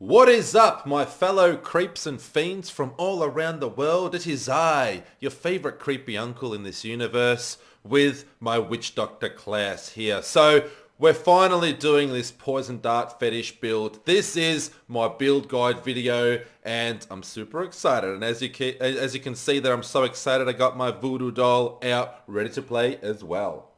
What is up, my fellow creeps and fiends from all around the world? It is I, your favourite creepy uncle in this universe, with my witch doctor class here. So, we're finally doing this poison dart fetish build. This is my build guide video, and I'm super excited. And as you can see there, I'm so excited I got my voodoo doll out, ready to play as well.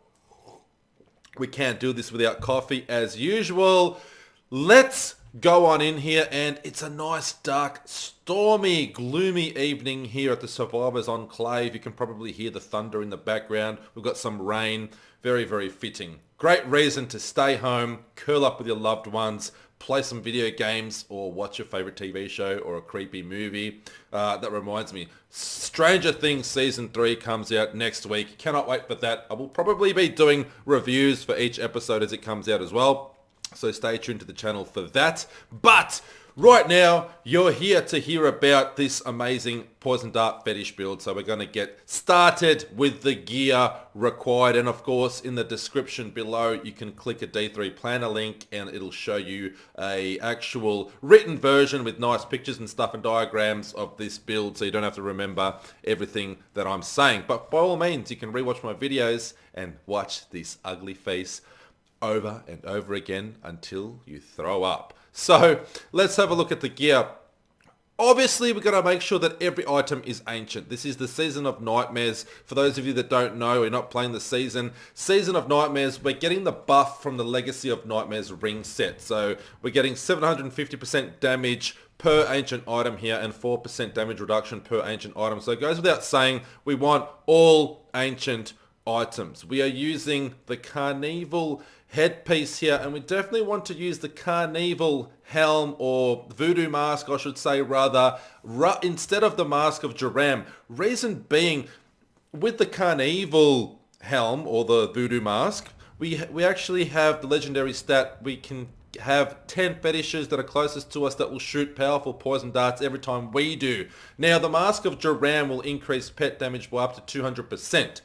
We can't do this without coffee as usual. Let's go on in here, and it's a nice, dark, stormy, gloomy evening here at the Survivors Enclave. You can probably hear the thunder in the background. We've got some rain. Very, very fitting. Great reason to stay home, curl up with your loved ones, play some video games, or watch your favorite TV show or a creepy movie. That reminds me, Stranger Things Season 3 comes out next week. Cannot wait for that. I will probably be doing reviews for each episode as it comes out as well. So stay tuned to the channel for that. But right now, you're here to hear about this amazing poison dart fetish build. So we're going to get started with the gear required. And of course, in the description below, you can click a D3 planner link and it'll show you a actual written version with nice pictures and stuff and diagrams of this build. So you don't have to remember everything that I'm saying. But by all means, you can rewatch my videos and watch this ugly face over and over again until you throw up. So let's have a look at the gear. Obviously, we're going to make sure that every item is ancient. This is the Season of Nightmares. For those of you that don't know, we're not playing the Season of Nightmares. We're getting the buff from the Legacy of Nightmares ring set. So we're getting 750% damage per ancient item here and 4% damage reduction per ancient item. So it goes without saying, we want all ancient items. We are using the Carnevil headpiece here, and we definitely want to use the Carnevil helm, or voodoo mask I should say rather, instead of the Mask of Joram. Reason being, with the Carnevil helm or the voodoo mask, we actually have the legendary stat. We can have 10 fetishes that are closest to us that will shoot powerful poison darts every time we do. Now the Mask of Joram will increase pet damage by up to 200%.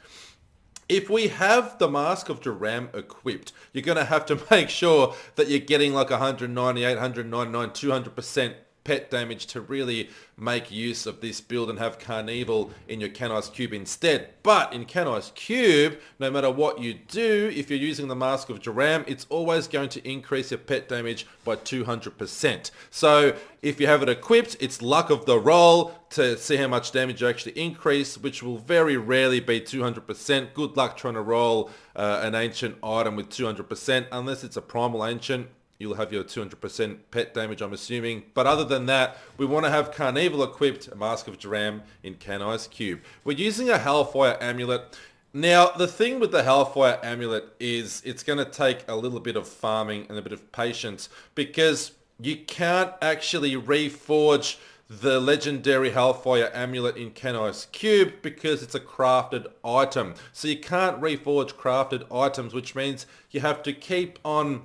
If we have the Mask of Joram equipped, you're going to have to make sure that you're getting like 198, 199, 200% pet damage to really make use of this build and have Carnevil in your Canise Cube instead. But in Canise Cube, no matter what you do, if you're using the Mask of Joram, it's always going to increase your pet damage by 200%. So if you have it equipped, it's luck of the roll to see how much damage you actually increase, which will very rarely be 200%. Good luck trying to roll an ancient item with 200%, unless it's a primal ancient. You'll have your 200% pet damage, I'm assuming. But other than that, we want to have Carnevil equipped, a Mask of Joram in Canise Cube. We're using a Hellfire Amulet. Now, the thing with the Hellfire Amulet is it's going to take a little bit of farming and a bit of patience, because you can't actually reforge the legendary Hellfire Amulet in Canise Cube because it's a crafted item. So you can't reforge crafted items, which means you have to keep on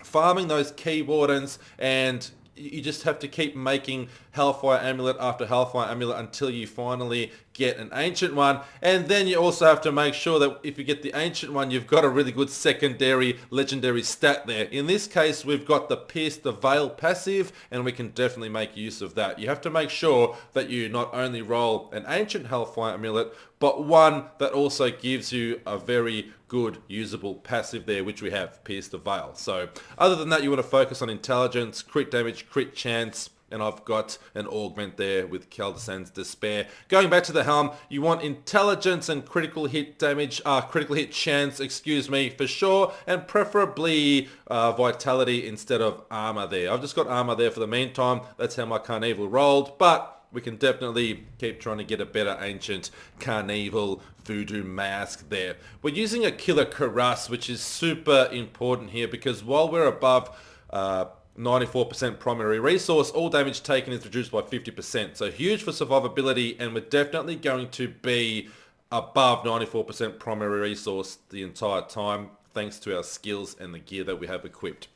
farming those key wardens, and you just have to keep making Hellfire Amulet after Hellfire Amulet until you finally get an ancient one. And then you also have to make sure that if you get the ancient one, you've got a really good secondary legendary stat there. In this case, we've got the Pierce the Veil passive, and we can definitely make use of that. You have to make sure that you not only roll an ancient Hellfire Amulet, but one that also gives you a very good usable passive there, which we have, Pierce the Veil. So other than that, you want to focus on intelligence, crit damage, crit chance, and I've got an augment there with Caldesan's Despair. Going back to the helm, you want intelligence and critical hit damage, critical hit chance, excuse me, for sure, and preferably vitality instead of armor there. I've just got armor there for the meantime. That's how my Carnevil rolled, but we can definitely keep trying to get a better ancient Carnevil voodoo mask there. We're using a Killer Cuirass, which is super important here, because while we're above 94% primary resource, all damage taken is reduced by 50%. So huge for survivability, and we're definitely going to be above 94% primary resource the entire time, thanks to our skills and the gear that we have equipped.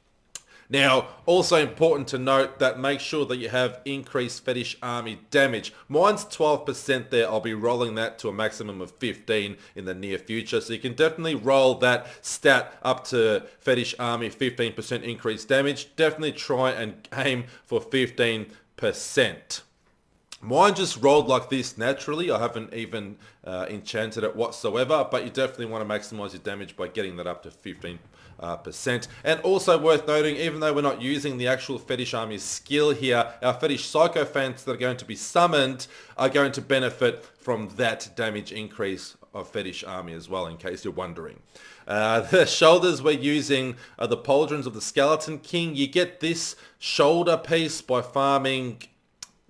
Now, also important to note that make sure that you have increased Fetish Army damage. Mine's 12% there. I'll be rolling that to a maximum of 15 in the near future. So you can definitely roll that stat up to Fetish Army 15% increased damage. Definitely try and aim for 15%. Mine just rolled like this naturally. I haven't even enchanted it whatsoever, but you definitely want to maximize your damage by getting that up to 15%. And also worth noting, even though we're not using the actual Fetish Army skill here, our Fetish Sycophants that are going to be summoned are going to benefit from that damage increase of Fetish Army as well, in case you're wondering. The shoulders we're using are the Pauldrons of the Skeleton King. You get this shoulder piece by farming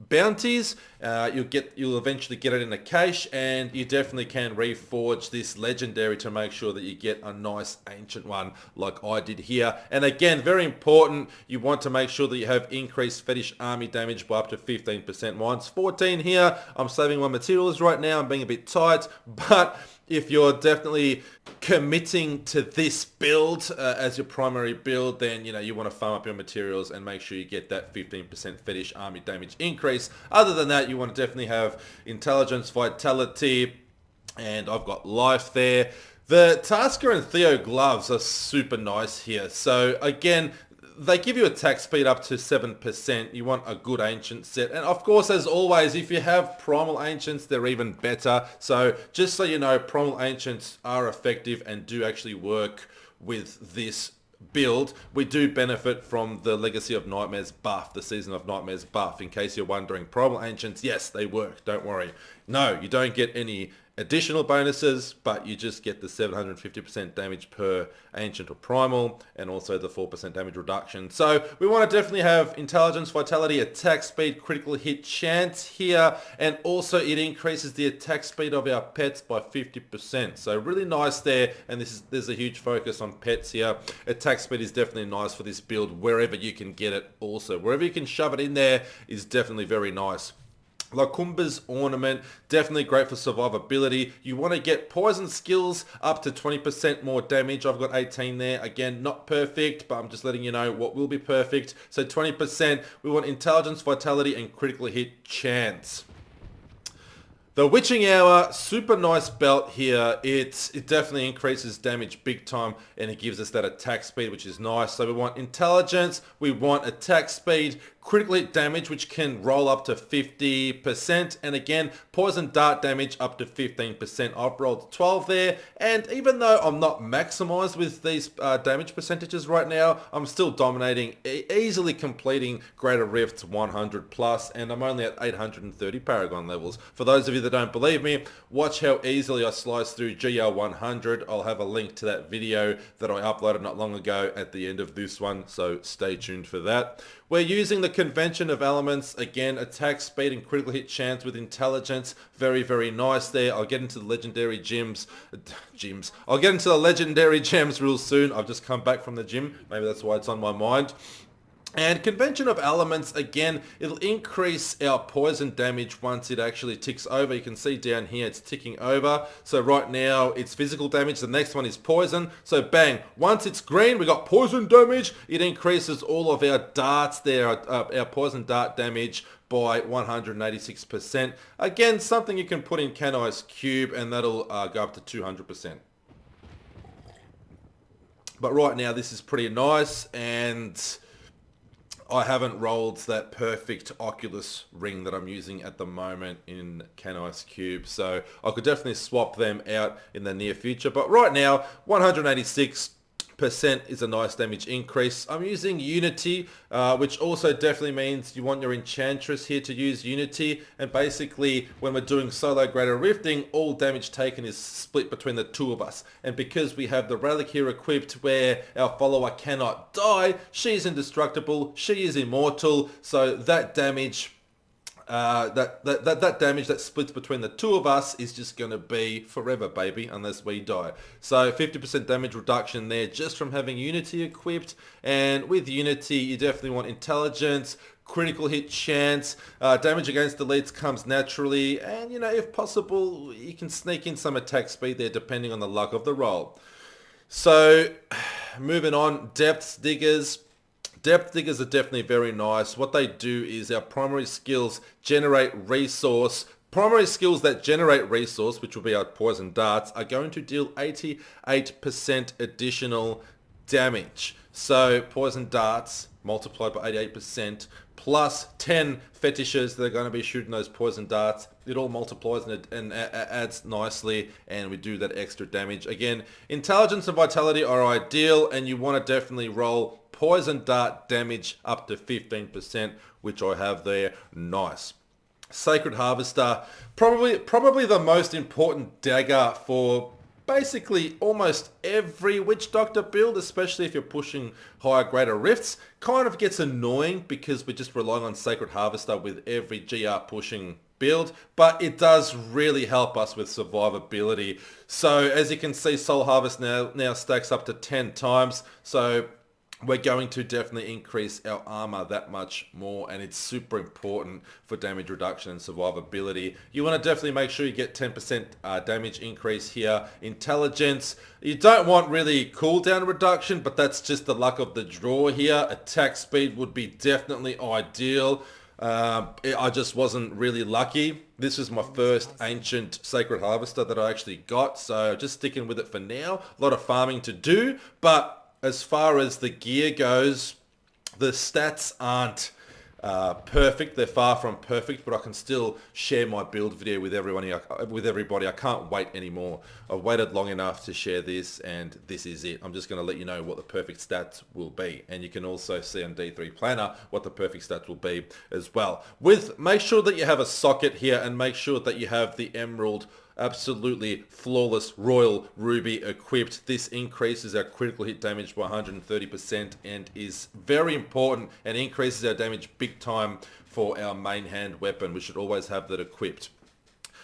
bounties. You'll eventually get it in a cache, and you definitely can reforge this legendary to make sure that you get a nice ancient one like I did here. And again, very important, you want to make sure that you have increased Fetish Army damage by up to 15%. Mine's 14 here. I'm saving my materials right now. I'm being a bit tight, but if you're definitely committing to this build as your primary build, then you want to farm up your materials and make sure you get that 15% Fetish Army damage increase. Other than that, you want to definitely have intelligence, vitality, and I've got life there. The Tasker and Theo gloves are super nice here. So again, they give you attack speed up to 7%. You want a good ancient set. And of course, as always, if you have primal ancients, they're even better. So just so you know, primal ancients are effective and do actually work with this build. We do benefit from the Legacy of Nightmares buff, the Season of Nightmares buff. In case you're wondering, primal ancients, yes, they work. Don't worry. No, you don't get any additional bonuses, but you just get the 750% damage per ancient or primal, and also the 4% damage reduction. So we want to definitely have intelligence, vitality, attack speed, critical hit chance here, and also it increases the attack speed of our pets by 50%. So really nice there, and there's a huge focus on pets here. Attack speed is definitely nice for this build wherever you can get it. Also, wherever you can shove it in there is definitely very nice. Lakumba's Ornament, definitely great for survivability. You want to get poison skills up to 20% more damage. I've got 18 there. Again, not perfect, but I'm just letting you know what will be perfect. So 20%. We want intelligence, vitality, and critical hit chance. The Witching Hour, super nice belt here. It definitely increases damage big time, and it gives us that attack speed, which is nice. So we want intelligence, we want attack speed, critical hit damage, which can roll up to 50%, and again, poison dart damage up to 15%. I've rolled 12 there, and even though I'm not maximized with these damage percentages right now, I'm still dominating, easily completing Greater Rifts 100 plus, and I'm only at 830 Paragon levels. For those of you that don't believe me, watch how easily I slice through GR 100. I'll have a link to that video that I uploaded not long ago at the end of this one, so stay tuned for that. We're using the Convention of Elements. Again, attack speed and critical hit chance with intelligence. Very, very nice there. I'll get into the legendary gems. I'll get into the legendary gems real soon. I've just come back from the gym. Maybe that's why it's on my mind. And Convention of Elements, again, it'll increase our poison damage once it actually ticks over. You can see down here it's ticking over. So right now it's physical damage. The next one is poison. So bang, once it's green, we got poison damage. It increases all of our darts there, our poison dart damage by 186%. Again, something you can put in Canai's Cube, and that'll go up to 200%. But right now this is pretty nice, and I haven't rolled that perfect Oculus ring that I'm using at the moment in Canai's Cube, so I could definitely swap them out in the near future. But right now, 186% is a nice damage increase. I'm using Unity, which also definitely means you want your Enchantress here to use Unity, and basically when we're doing solo greater rifting, all damage taken is split between the two of us. And because we have the relic here equipped where our follower cannot die, she's indestructible, she is immortal, so that damage that damage that splits between the two of us is just going to be forever, baby, unless we die. So 50% damage reduction there just from having Unity equipped. And with Unity, you definitely want intelligence, critical hit chance, damage against elites comes naturally, and if possible, you can sneak in some attack speed there depending on the luck of the roll. So moving on, Depths Diggers. Depth Diggers are definitely very nice. What they do is our primary skills generate resource. Primary skills that generate resource, which will be our Poison Darts, are going to deal 88% additional damage. So Poison Darts multiplied by 88% plus 10 fetishes that are going to be shooting those Poison Darts. It all multiplies and adds nicely, and we do that extra damage. Again, Intelligence and Vitality are ideal, and you want to definitely roll Poison Dart damage up to 15%, which I have there. Nice. Sacred Harvester, probably the most important dagger for basically almost every Witch Doctor build, especially if you're pushing higher greater rifts. Kind of gets annoying because we're just relying on Sacred Harvester with every GR pushing build, but it does really help us with survivability. So as you can see, Soul Harvest now stacks up to 10 times. So we're going to definitely increase our armor that much more, and it's super important for damage reduction and survivability. You want to definitely make sure you get 10% damage increase here. Intelligence, you don't want really cooldown reduction, but that's just the luck of the draw here. Attack speed would be definitely ideal. I just wasn't really lucky. This is my first Ancient Sacred Harvester that I actually got, so just sticking with it for now. A lot of farming to do, but as far as the gear goes, the stats aren't perfect. They're far from perfect, but I can still share my build video with everybody. I can't wait anymore. I've waited long enough to share this, and this is it. I'm just going to let you know what the perfect stats will be, and you can also see on D3 Planner what the perfect stats will be as well. Make sure that you have a socket here, and make sure that you have the Emerald absolutely flawless Royal Ruby equipped. This increases our critical hit damage by 130% and is very important, and increases our damage big time for our main hand weapon. We should always have that equipped.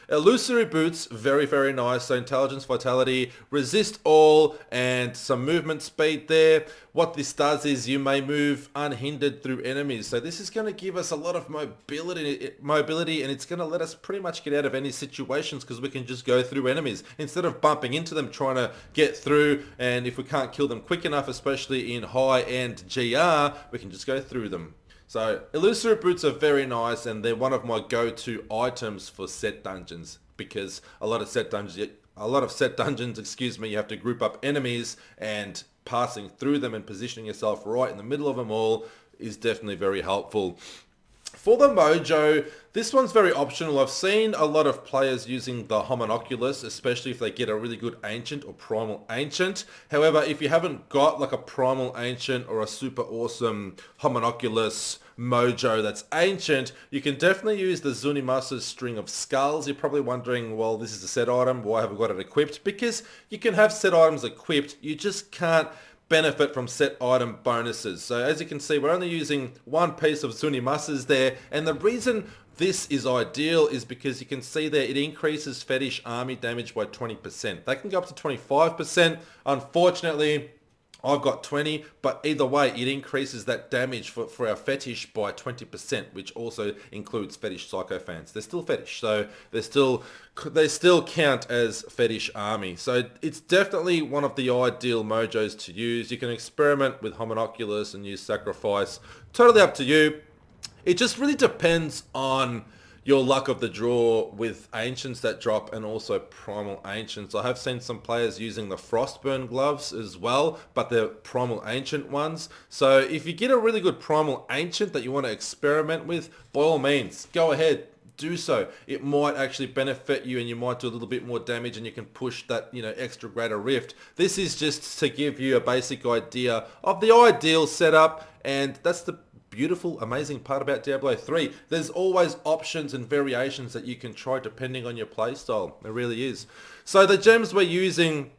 Illusory Boots, very, very nice. So Intelligence, Vitality, Resist All, and some movement speed there. What this does is you may move unhindered through enemies. So this is going to give us a lot of mobility, and it's going to let us pretty much get out of any situations because we can just go through enemies instead of bumping into them, trying to get through. And if we can't kill them quick enough, especially in high-end GR, we can just go through them. So Illusory Boots are very nice, and they're one of my go-to items for set dungeons, because a lot of set dungeons, you have to group up enemies, and passing through them and positioning yourself right in the middle of them all is definitely very helpful. For the Mojo, this one's very optional. I've seen a lot of players using the Hominoculus, especially if they get a really good Ancient or Primal Ancient. However, if you haven't got like a Primal Ancient or a super awesome Hominoculus Mojo that's Ancient, you can definitely use the Zunimasa's String of Skulls. You're probably wondering, well, this is a set item, why have I got it equipped? Because you can have set items equipped, you just can't benefit from set item bonuses. So as you can see, we're only using one piece of Zunimasa's there, and the reason this is ideal is because you can see there it increases fetish army damage by 20%. They can go up to 25%. Unfortunately, I've got 20, but either way, it increases that damage for our fetish by 20%, which also includes fetish psychophants. They're still fetish, so they still count as fetish army. So it's definitely one of the ideal mojos to use. You can experiment with Hominoculus and use Sacrifice. Totally up to you. It just really depends on your luck of the draw with Ancients that drop, and also Primal Ancients. I have seen some players using the Frostburn gloves as well, but they're Primal Ancient ones. So if you get a really good Primal Ancient that you want to experiment with, by all means, go ahead, do so. It might actually benefit you, and you might do a little bit more damage, and you can push that, extra greater rift. This is just to give you a basic idea of the ideal setup, and that's the beautiful, amazing part about Diablo 3. There's always options and variations that you can try depending on your playstyle. There really is. So the gems we're using,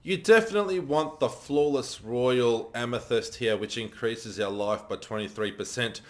you definitely want the Flawless Royal Amethyst here, which increases our life by 23%.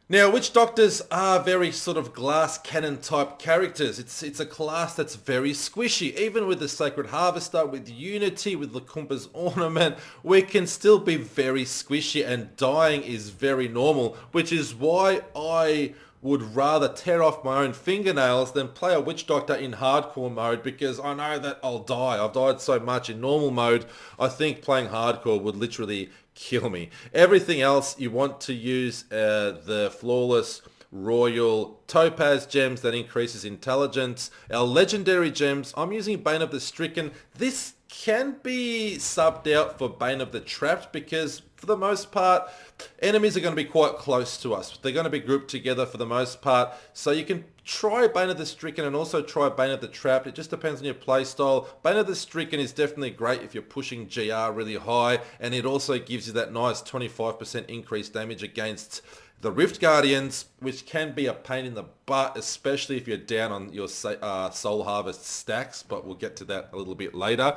Now, Witch Doctors are very sort of glass cannon type characters. It's a class that's very squishy. Even with the Sacred Harvester, with Unity, with Lakumpa's Ornament, we can still be very squishy, and dying is very normal, which is why I would rather tear off my own fingernails than play a Witch Doctor in hardcore mode, because I know that I'll die. I've died so much in normal mode. I think playing hardcore would literally kill me. Everything else, you want to use the Flawless Royal Topaz gems that increases intelligence. Our legendary gems, I'm using Bane of the Stricken. This can be subbed out for Bane of the Trapped, because for the most part, enemies are going to be quite close to us. They're going to be grouped together for the most part. So you can try Bane of the Stricken and also try Bane of the Trapped. It just depends on your playstyle. Bane of the Stricken is definitely great if you're pushing GR really high, and it also gives you that nice 25% increased damage against the Rift Guardians, which can be a pain in the butt, especially if you're down on your Soul Harvest stacks, but we'll get to that a little bit later.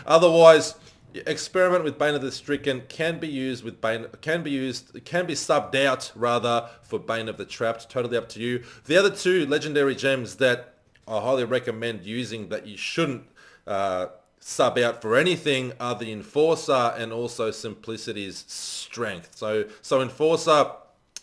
Otherwise, experiment with Bane of the Stricken. Can be subbed out rather for Bane of the Trapped. Totally up to you. The other two legendary gems that I highly recommend using that you shouldn't sub out for anything are the Enforcer and also Simplicity's Strength. So Enforcer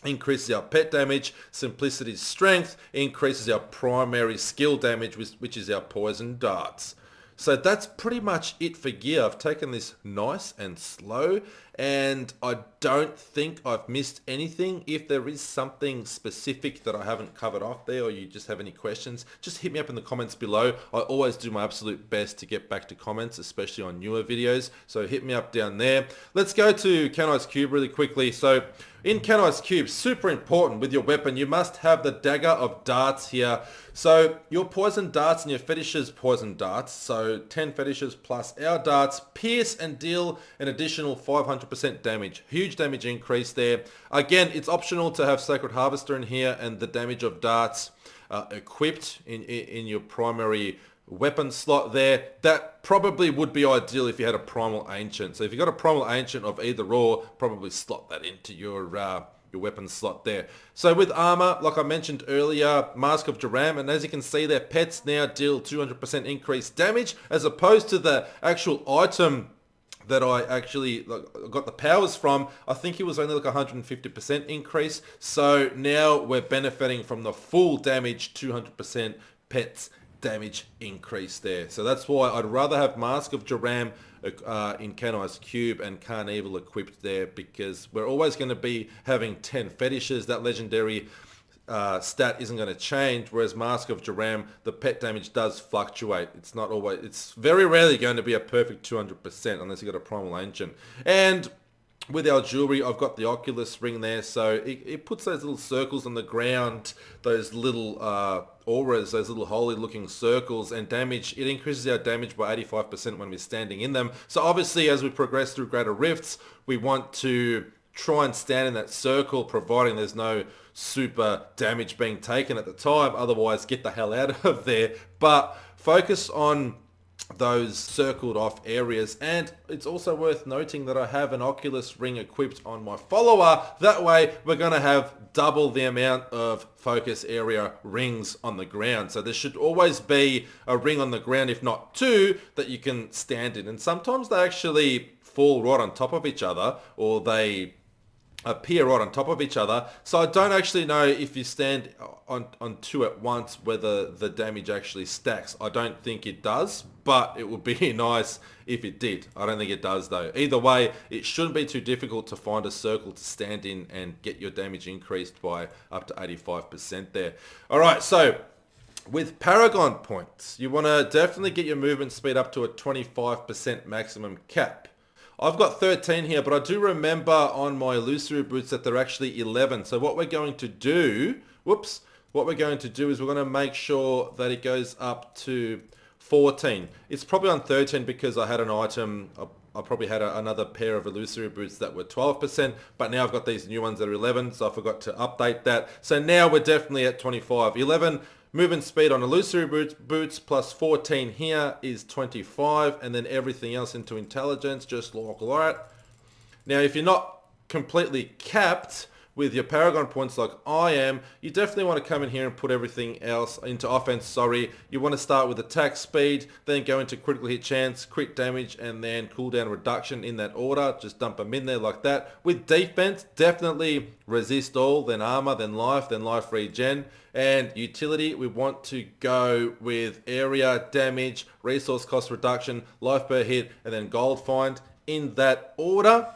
increases our pet damage, Simplicity's Strength increases our primary skill damage, which is our Poison Darts. So that's pretty much it for gear. I've taken this nice and slow, and I don't think I've missed anything. If there is something specific that I haven't covered off there, or you just have any questions, just hit me up in the comments below. I always do my absolute best to get back to comments, especially on newer videos. So hit me up down there. Let's go to Kanai's Cube really quickly. So in Kanai's Cube, super important with your weapon, you must have the Dagger of Darts here. So your Poison Darts and your Fetishes Poison Darts, so 10 Fetishes plus our darts, pierce and deal an additional 500% damage. Huge damage increase there. Again, it's optional to have Sacred Harvester in here and the damage of darts equipped in your primary weapon slot there. That probably would be ideal if you had a Primal Ancient. So if you've got a Primal Ancient of either or, probably slot that into your weapon slot there. So with armor, like I mentioned earlier, Mask of Joram, and as you can see there, pets now deal 200% increased damage, as opposed to the actual item that I actually got the powers from. I think it was only like 150% increase. So now we're benefiting from the full damage, 200% pets damage increase there. So that's why I'd rather have Mask of Joram in Kanai's Cube and Carnevil equipped there, because we're always going to be having 10 fetishes. That legendary stat isn't going to change, whereas Mask of Joram, the pet damage does fluctuate. It's not always, it's very rarely going to be a perfect 200% unless you've got a Primal Ancient. And with our jewelry, I've got the Oculus ring there, so it puts those little circles on the ground, those little auras, those little holy looking circles, and damage. It increases our damage by 85% when we're standing in them. So obviously as we progress through greater rifts, we want to try and stand in that circle, providing there's no super damage being taken at the time. Otherwise, get the hell out of there. But focus on those circled off areas, and it's also worth noting that I have an Oculus ring equipped on my follower. That way we're going to have double the amount of focus area rings on the ground. So there should always be a ring on the ground, if not two, that you can stand in. And sometimes they actually fall right on top of each other, or they appear right on top of each other. So I don't actually know if you stand on two at once whether the damage actually stacks. I don't think it does, but it would be nice if it did. I don't think it does though. Either way, it shouldn't be too difficult to find a circle to stand in and get your damage increased by up to 85% there. Alright, so with Paragon Points, you want to definitely get your movement speed up to a 25% maximum cap. I've got 13 here, but I do remember on my illusory boots that they're actually 11. So what we're going to do, is we're going to make sure that it goes up to 14. It's probably on 13 because I had an item, I probably had another pair of illusory boots that were 12%, but now I've got these new ones that are 11, so I forgot to update that. So now we're definitely at 25. 11 movement speed on illusory boots plus 14 here is 25, and then everything else into intelligence, just like that. Now if you're not completely capped, with your Paragon points like I am, you definitely want to come in here and put everything else into offense, You want to start with attack speed, then go into critical hit chance, crit damage, and then cooldown reduction in that order. Just dump them in there like that. With defense, definitely resist all, then armor, then life regen. And utility, we want to go with area, damage, resource cost reduction, life per hit, and then gold find in that order.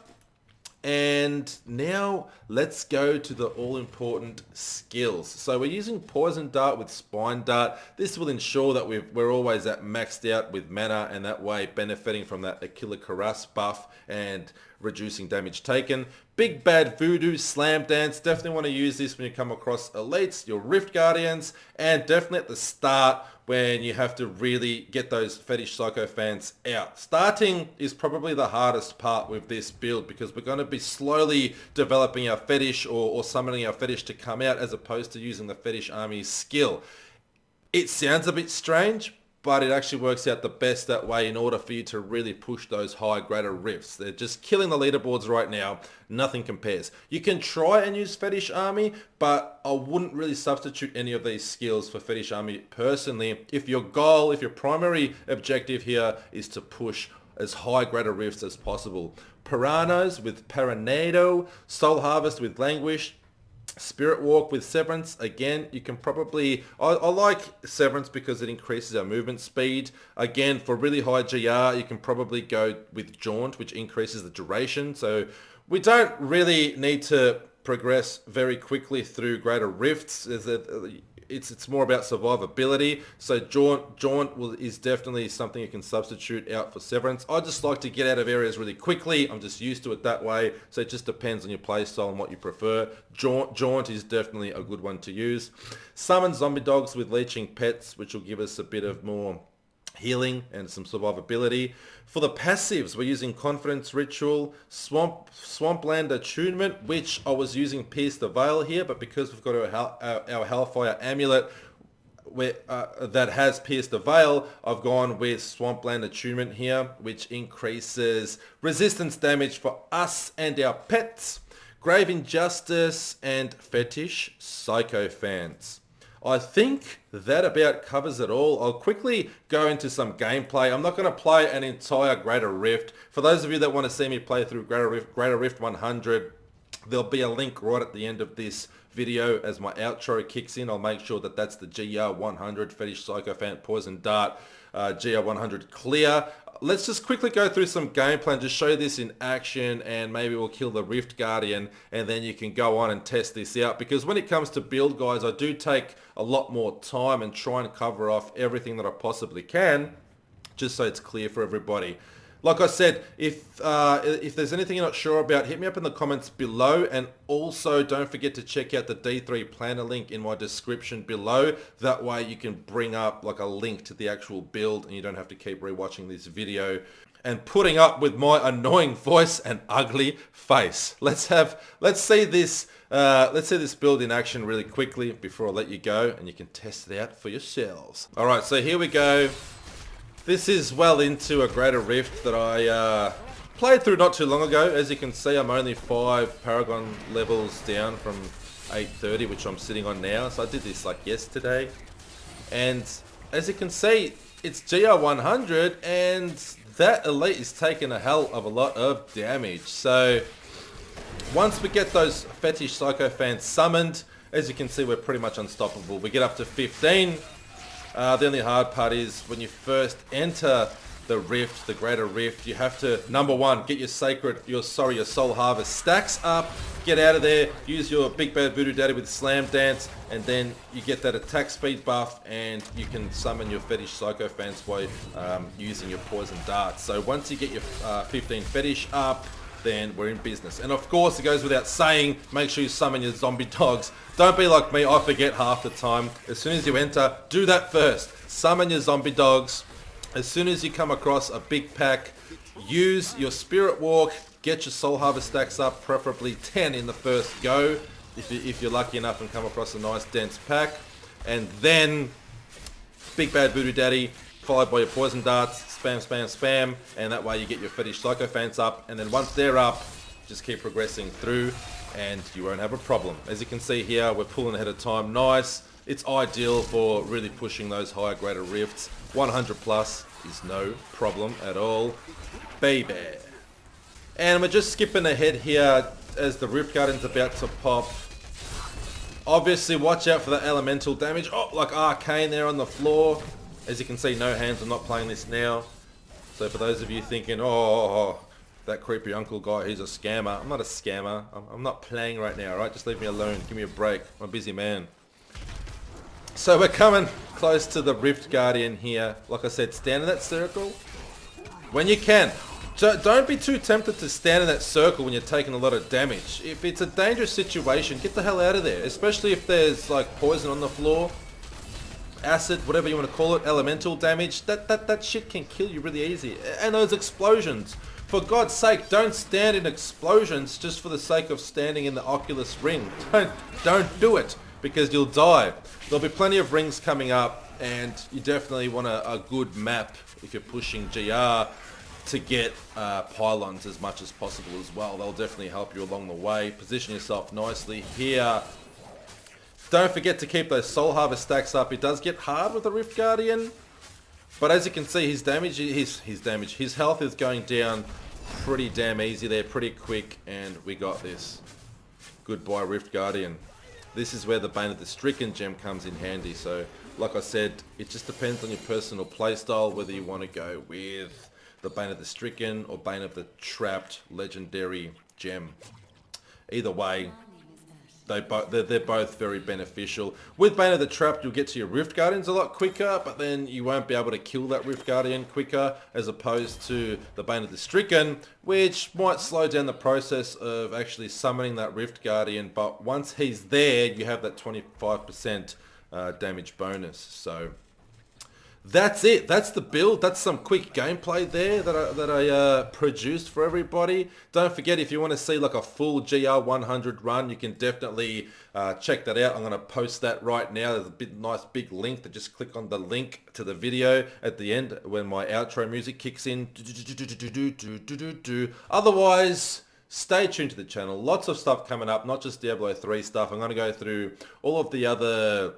And now let's go to the all-important skills. So we're using Poison Dart with Spine Dart. This will ensure that we're always at maxed out with mana, and that way benefiting from that Aquila Karas buff and reducing damage taken. Big Bad Voodoo Slam Dance. Definitely want to use this when you come across elites, your Rift Guardians, and definitely at the start when you have to really get those Fetish Psychophants out. Starting is probably the hardest part with this build because we're going to be slowly developing our Fetish or summoning our Fetish to come out as opposed to using the Fetish Army's skill. It sounds a bit strange, but it actually works out the best that way in order for you to really push those high greater rifts. They're just killing the leaderboards right now. Nothing compares. You can try and use Fetish Army, but I wouldn't really substitute any of these skills for Fetish Army personally. If your goal, if your primary objective here is to push as high greater rifts as possible. Piranhas with Paranado, Soul Harvest with Languish, Spirit Walk with Severance. Again, you can probably... I like Severance because it increases our movement speed. Again, for really high GR, you can probably go with Jaunt, which increases the duration. So we don't really need to progress very quickly through greater rifts. It's more about survivability. So Jaunt is definitely something you can substitute out for Severance. I just like to get out of areas really quickly. I'm just used to it that way. So it just depends on your playstyle and what you prefer. Jaunt is definitely a good one to use. Summon Zombie Dogs with Leeching Pets, which will give us a bit of more healing and some survivability. For the passives, we're using Confidence Ritual, Swampland Attunement, which I was using Pierce the Veil here, but because we've got our Hellfire Amulet that has Pierce the Veil, I've gone with Swampland Attunement here, which increases resistance damage for us and our pets. Grave Injustice and Fetish Psychophants. I think that about covers it all. I'll quickly go into some gameplay. I'm not going to play an entire Greater Rift. For those of you that want to see me play through Greater Rift 100, there'll be a link right at the end of this video as my outro kicks in. I'll make sure that that's the GR100 Fetish Psychophant Poison Dart GR100 clear. Let's just quickly go through some gameplay and just show this in action, and maybe we'll kill the Rift Guardian and then you can go on and test this out, because when it comes to build, guys, I do take a lot more time and try and cover off everything that I possibly can just so it's clear for everybody. Like I said, if there's anything you're not sure about, hit me up in the comments below, and also don't forget to check out the D3 planner link in my description below. That way you can bring up like a link to the actual build and you don't have to keep rewatching this video and putting up with my annoying voice and ugly face. Let's see this build in action really quickly before I let you go, and you can test it out for yourselves. All right, so here we go. This is well into a Greater Rift that I played through not too long ago. As you can see, I'm only 5 Paragon levels down from 830, which I'm sitting on now. So I did this like yesterday. And as you can see, it's GR100, and that elite is taking a hell of a lot of damage. So once we get those Fetish Psychophants summoned, as you can see, we're pretty much unstoppable. We get up to 15. The only hard part is when you first enter the Rift, the Greater Rift, you have to, number one, get your Soul Harvest stacks up, get out of there, use your Big Bad Voodoo Daddy with Slam Dance, and then you get that attack speed buff, and you can summon your Fetish Psychophants by using your Poison Darts. So once you get your 15 Fetish up, then we're in business. And of course, it goes without saying, make sure you summon your Zombie Dogs. Don't be like me, I forget half the time. As soon as you enter, do that first. Summon your Zombie Dogs. As soon as you come across a big pack, use your Spirit Walk, get your Soul Harvest stacks up, preferably 10 in the first go, if you're lucky enough and come across a nice dense pack. And then, Big Bad Voodoo Daddy, followed by your Poison Darts, spam, spam, spam, and that way you get your Fetish Psychophants up, and then once they're up, just keep progressing through and you won't have a problem. As you can see here, we're pulling ahead of time. Nice. It's ideal for really pushing those higher grade rifts. 100 plus is no problem at all. Baby. And we're just skipping ahead here as the Rift Guardian's about to pop. Obviously, watch out for the elemental damage. Oh, like Arcane there on the floor. As you can see, no hands. I'm not playing this now. So for those of you thinking, oh, that creepy uncle guy, he's a scammer. I'm not a scammer. I'm not playing right now, alright? Just leave me alone. Give me a break. I'm a busy man. So we're coming close to the Rift Guardian here. Like I said, stand in that circle when you can. So don't be too tempted to stand in that circle when you're taking a lot of damage. If it's a dangerous situation, get the hell out of there. Especially if there's like poison on the floor, acid, whatever you want to call it, elemental damage. That shit can kill you really easy. And those explosions. For God's sake, don't stand in explosions just for the sake of standing in the Oculus ring. Don't do it, because you'll die. There'll be plenty of rings coming up, and you definitely want a good map if you're pushing GR to get pylons as much as possible as well. They'll definitely help you along the way. Position yourself nicely here. Don't forget to keep those Soul Harvest stacks up. It does get hard with the Rift Guardian, but as you can see, his health is going down pretty damn easy there, pretty quick, and we got this. Goodbye, Rift Guardian. This is where the Bane of the Stricken gem comes in handy. So, like I said, it just depends on your personal playstyle, whether you want to go with the Bane of the Stricken or Bane of the Trapped legendary gem. Either way, they're both very beneficial. With Bane of the Trapped, you'll get to your Rift Guardians a lot quicker, but then you won't be able to kill that Rift Guardian quicker, as opposed to the Bane of the Stricken, which might slow down the process of actually summoning that Rift Guardian, but once he's there, you have that 25% damage bonus. So that's it. That's the build. That's some quick gameplay there that I produced for everybody. Don't forget, if you want to see like a full GR100 run, you can definitely check that out. I'm going to post that right now. There's a nice big link. Just click on the link to the video at the end when my outro music kicks in. Otherwise, stay tuned to the channel. Lots of stuff coming up, not just Diablo 3 stuff. I'm going to go through all of the other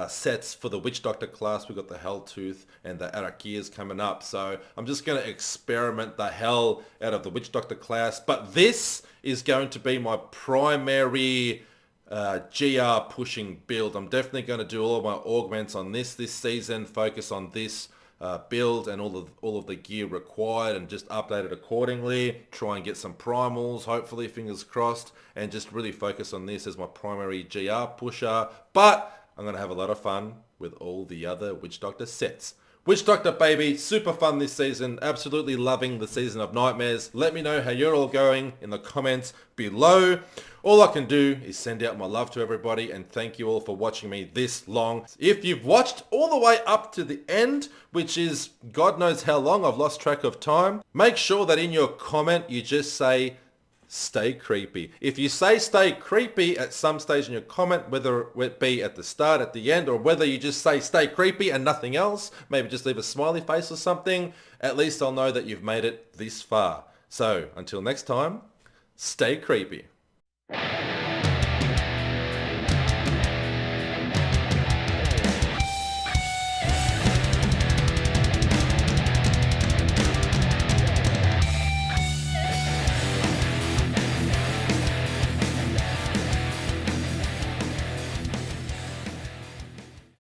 sets for the Witch Doctor class. We've got the Helltooth and the Arakias coming up, so I'm just going to experiment the hell out of the Witch Doctor class, but this is going to be my primary GR pushing build. I'm definitely going to do all of my augments on this season, focus on this build and all of the gear required, and just update it accordingly. Try and get some primals, hopefully, fingers crossed, and just really focus on this as my primary GR pusher. But I'm going to have a lot of fun with all the other Witch Doctor sets. Witch Doctor, baby, super fun this season. Absolutely loving the Season of Nightmares. Let me know how you're all going in the comments below. All I can do is send out my love to everybody and thank you all for watching me this long. If you've watched all the way up to the end, which is God knows how long, I've lost track of time, make sure that in your comment you just say, stay creepy. If you say stay creepy at some stage in your comment, whether it be at the start, at the end, or whether you just say stay creepy and nothing else, maybe just leave a smiley face or something, at least I'll know that you've made it this far. So until next time, stay creepy.